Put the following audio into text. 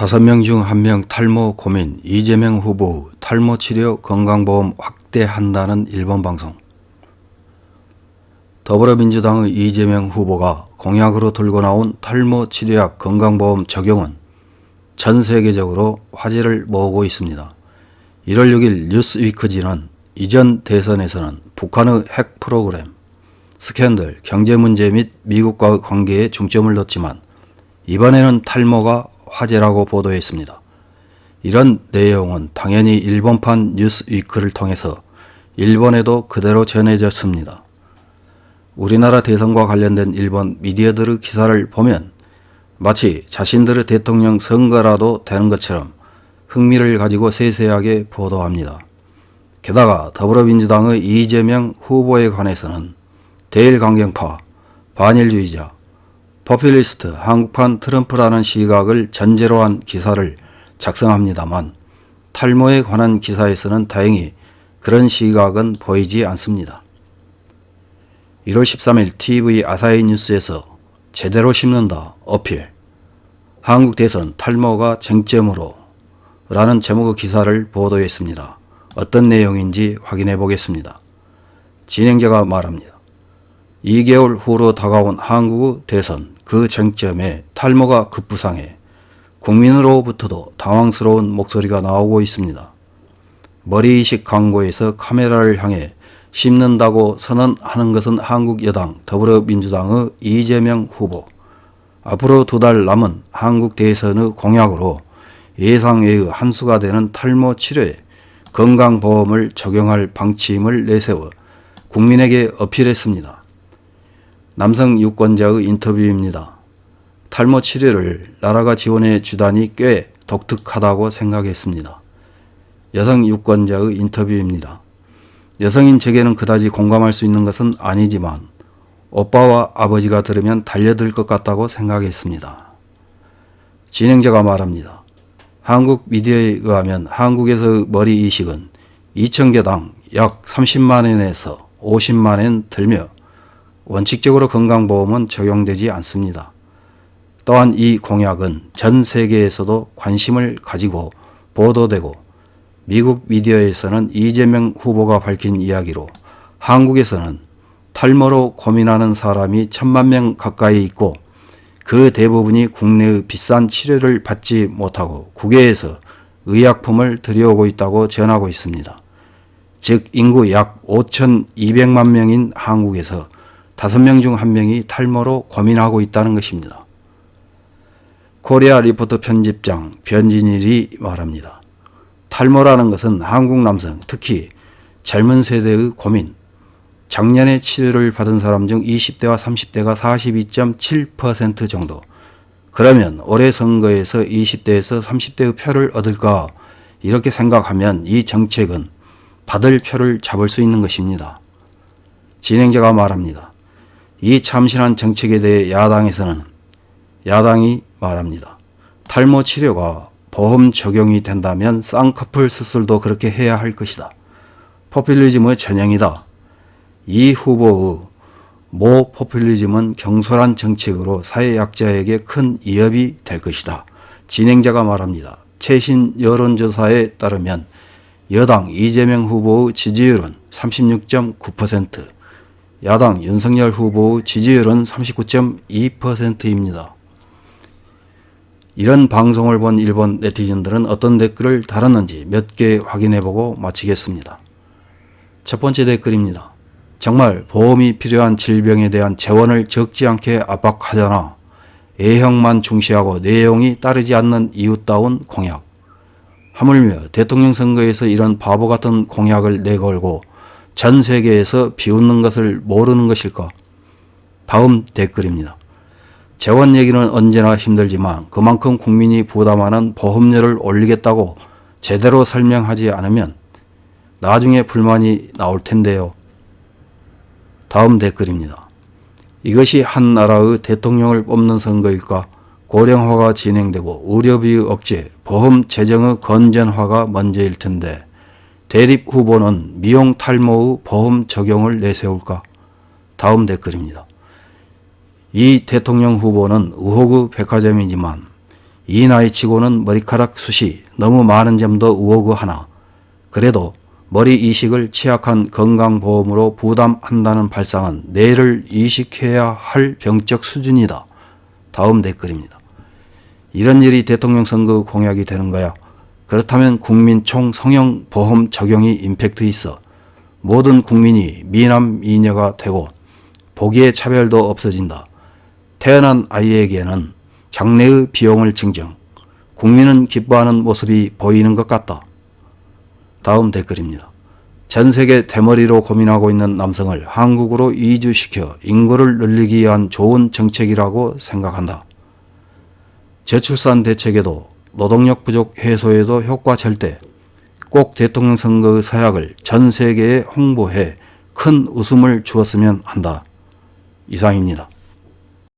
5명 중 1명 탈모 고민, 이재명 후보 탈모 치료 건강보험 확대한다는 일본 방송. 더불어민주당의 이재명 후보가 공약으로 들고 나온 탈모 치료약 건강보험 적용은 전 세계적으로 화제를 모으고 있습니다. 1월 6일 뉴스위크지는 이전 대선에서는 북한의 핵 프로그램, 스캔들, 경제 문제 및 미국과의 관계에 중점을 뒀지만 이번에는 탈모가 화제라고 보도했습니다. 이런 내용은 당연히 일본판 뉴스위크를 통해서 일본에도 그대로 전해졌습니다. 우리나라 대선과 관련된 일본 미디어들의 기사를 보면 마치 자신들의 대통령 선거라도 되는 것처럼 흥미를 가지고 세세하게 보도합니다. 게다가 더불어민주당의 이재명 후보에 관해서는 대일강경파, 반일주의자, 포퓰리스트, 한국판 트럼프라는 시각을 전제로 한 기사를 작성합니다만 탈모에 관한 기사에서는 다행히 그런 시각은 보이지 않습니다. 1월 13일 TV 아사히 뉴스에서 제대로 심는다 어필, 한국 대선 탈모가 쟁점으로 라는 제목의 기사를 보도했습니다. 어떤 내용인지 확인해 보겠습니다. 진행자가 말합니다. 2개월 후로 다가온 한국의 대선, 그 쟁점에 탈모가 급부상해 국민으로부터도 당황스러운 목소리가 나오고 있습니다. 머리이식 광고에서 카메라를 향해 심는다고 선언하는 것은 한국 여당 더불어민주당의 이재명 후보. 앞으로 2달 남은 한국 대선의 공약으로 예상외의 한 수가 되는 탈모 치료에 건강보험을 적용할 방침을 내세워 국민에게 어필했습니다. 남성 유권자의 인터뷰입니다. 탈모 치료를 나라가 지원해 주다니 꽤 독특하다고 생각했습니다. 여성 유권자의 인터뷰입니다. 여성인 제게는 그다지 공감할 수 있는 것은 아니지만 오빠와 아버지가 들으면 달려들 것 같다고 생각했습니다. 진행자가 말합니다. 한국 미디어에 의하면 한국에서의 머리 이식은 2,000개당 약 30만 원에서 50만 원 들며 원칙적으로 건강보험은 적용되지 않습니다. 또한 이 공약은 전 세계에서도 관심을 가지고 보도되고 미국 미디어에서는 이재명 후보가 밝힌 이야기로 한국에서는 탈모로 고민하는 사람이 1,000만 명 가까이 있고 그 대부분이 국내의 비싼 치료를 받지 못하고 국외에서 의약품을 들여오고 있다고 전하고 있습니다. 즉 인구 약 5,200만 명인 한국에서 5명 중 1명이 탈모로 고민하고 있다는 것입니다. 코리아 리포터 편집장 변진일이 말합니다. 탈모라는 것은 한국 남성, 특히 젊은 세대의 고민. 작년에 치료를 받은 사람 중 20대와 30대가 42.7% 정도. 그러면 올해 선거에서 20대에서 30대의 표를 얻을까 이렇게 생각하면 이 정책은 받을 표를 잡을 수 있는 것입니다. 진행자가 말합니다. 이 참신한 정책에 대해 야당이 말합니다. 탈모 치료가 보험 적용이 된다면 쌍꺼풀 수술도 그렇게 해야 할 것이다. 포퓰리즘의 전형이다. 이 후보의 모 포퓰리즘은 경솔한 정책으로 사회 약자에게 큰 위협이 될 것이다. 진행자가 말합니다. 최신 여론조사에 따르면 여당 이재명 후보의 지지율은 36.9%, 야당 윤석열 후보의 지지율은 39.2%입니다. 이런 방송을 본 일본 네티즌들은 어떤 댓글을 달았는지 몇 개 확인해보고 마치겠습니다. 첫 번째 댓글입니다. 정말 보험이 필요한 질병에 대한 재원을 적지 않게 압박하잖아. A형만 중시하고 내용이 따르지 않는 이웃다운 공약. 하물며 대통령 선거에서 이런 바보 같은 공약을 내걸고 전 세계에서 비웃는 것을 모르는 것일까? 다음 댓글입니다. 재원 얘기는 언제나 힘들지만 그만큼 국민이 부담하는 보험료를 올리겠다고 제대로 설명하지 않으면 나중에 불만이 나올 텐데요. 다음 댓글입니다. 이것이 한 나라의 대통령을 뽑는 선거일까? 고령화가 진행되고 의료비의 억제, 보험 재정의 건전화가 먼저일 텐데 대립 후보는 미용 탈모의 보험 적용을 내세울까? 다음 댓글입니다. 이 대통령 후보는 의혹의 백화점이지만 이 나이치고는 머리카락 숱이 너무 많은 점도 의호하나 그래도 머리 이식을 취약한 건강보험으로 부담한다는 발상은 뇌를 이식해야 할 병적 수준이다. 다음 댓글입니다. 이런 일이 대통령 선거 공약이 되는 거야. 그렇다면 국민 총 성형보험 적용이 임팩트 있어 모든 국민이 미남 미녀가 되고 보기에 차별도 없어진다. 태어난 아이에게는 장래의 비용을 증정, 국민은 기뻐하는 모습이 보이는 것 같다. 다음 댓글입니다. 전 세계 대머리로 고민하고 있는 남성을 한국으로 이주시켜 인구를 늘리기 위한 좋은 정책이라고 생각한다. 저출산 대책에도 노동력 부족 해소에도 효과 절대, 꼭 대통령 선거의 서약을 전 세계에 홍보해 큰 웃음을 주었으면 한다. 이상입니다.